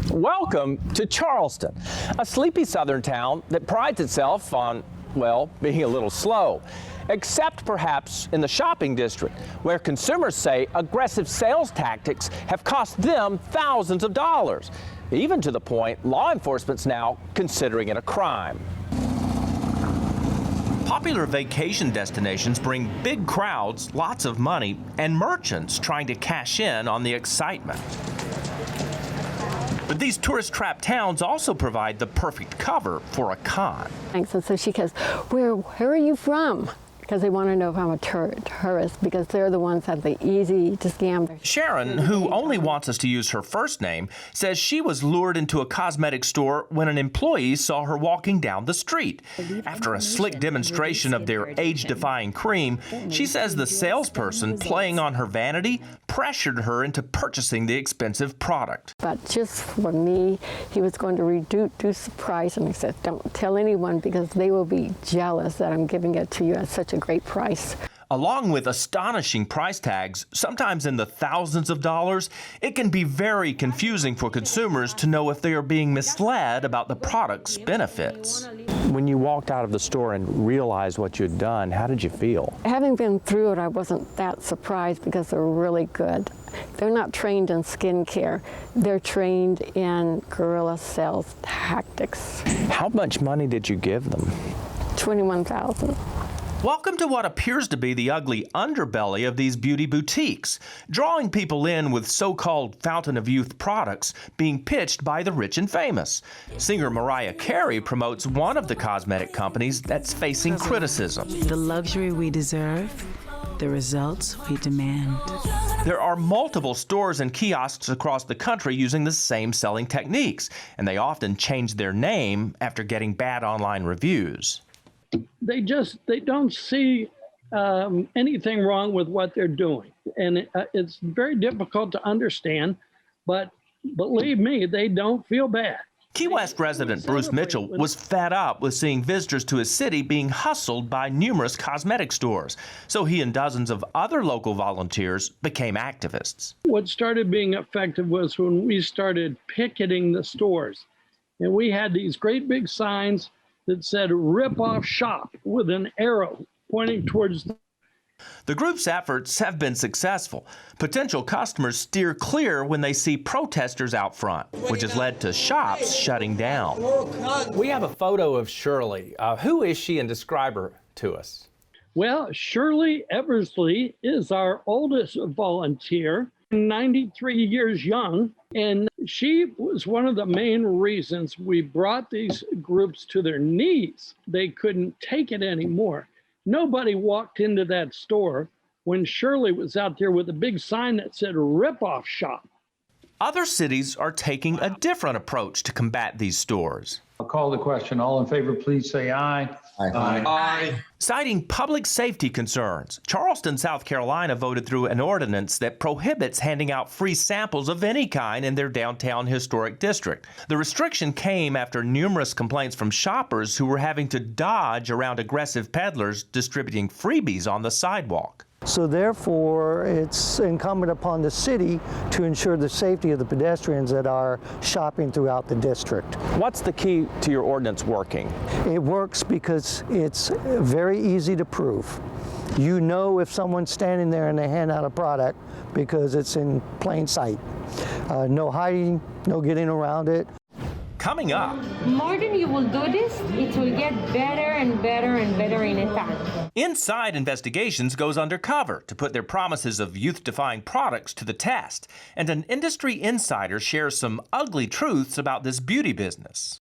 Welcome to Charleston, a sleepy southern town that prides itself on, well, being a little slow. Except perhaps in the shopping district, where consumers say aggressive sales tactics have cost them thousands of dollars, even to the point law enforcement's now considering it a crime. Popular vacation destinations bring big crowds, lots of money, and merchants trying to cash in on the excitement. But these tourist-trapped towns also provide the perfect cover for a con. And so she goes, where are you from? Because they want to know if I'm a tourist, because they're the ones that are easy to scam. Sharon, who only wants us to use her first name, says she was lured into a cosmetic store when an employee saw her walking down the street. After a slick demonstration of their age-defying cream, she says the salesperson, playing on her vanity, pressured her into purchasing the expensive product. But just for me, he was going to reduce the price, and he said, don't tell anyone because they will be jealous that I'm giving it to you at such a great price. Along with astonishing price tags, sometimes in the thousands of dollars, it can be very confusing for consumers to know if they are being misled about the product's benefits. When you walked out of the store and realized what you'd done, how did you feel? Having been through it, I wasn't that surprised because they're really good. They're not trained in skincare. They're trained in guerrilla sales tactics. How much money did you give them? $21,000. Welcome to what appears to be the ugly underbelly of these beauty boutiques, drawing people in with so-called fountain of youth products being pitched by the rich and famous. Singer Mariah Carey promotes one of the cosmetic companies that's facing criticism. The luxury we deserve, the results we demand. There are multiple stores and kiosks across the country using the same selling techniques, and they often change their name after getting bad online reviews. They don't see anything wrong with what they're doing. And it's very difficult to understand, but believe me, they don't feel bad. Key West resident Bruce Mitchell was fed up with seeing visitors to his city being hustled by numerous cosmetic stores. So he and dozens of other local volunteers became activists. What started being effective was when we started picketing the stores. And we had these great big signs that said "rip off shop" with an arrow pointing towards the group's efforts have been successful. Potential customers steer clear when they see protesters out front, which has led to shops shutting down. We have a photo of Shirley. Who is she, and describe her to us? Well, Shirley Eversley is our oldest volunteer, 93 years young, and she was one of the main reasons we brought these groups to their knees. They couldn't take it anymore. Nobody walked into that store when Shirley was out there with a big sign that said "rip off shop." Other cities are taking a different approach to combat these stores. I'll call the question. All in favor, please say aye. Aye. Aye. Aye. Citing public safety concerns, Charleston, South Carolina voted through an ordinance that prohibits handing out free samples of any kind in their downtown historic district. The restriction came after numerous complaints from shoppers who were having to dodge around aggressive peddlers distributing freebies on the sidewalk. So therefore, it's incumbent upon the city to ensure the safety of the pedestrians that are shopping throughout the district. What's the key to your ordinance working? It works because it's very easy to prove. You know if someone's standing there and they hand out a product because it's in plain sight. No hiding, no getting around it. Coming up. More than you will do this, it will get better and better and better in a time. Inside Investigations goes undercover to put their promises of youth-defying products to the test. And an industry insider shares some ugly truths about this beauty business.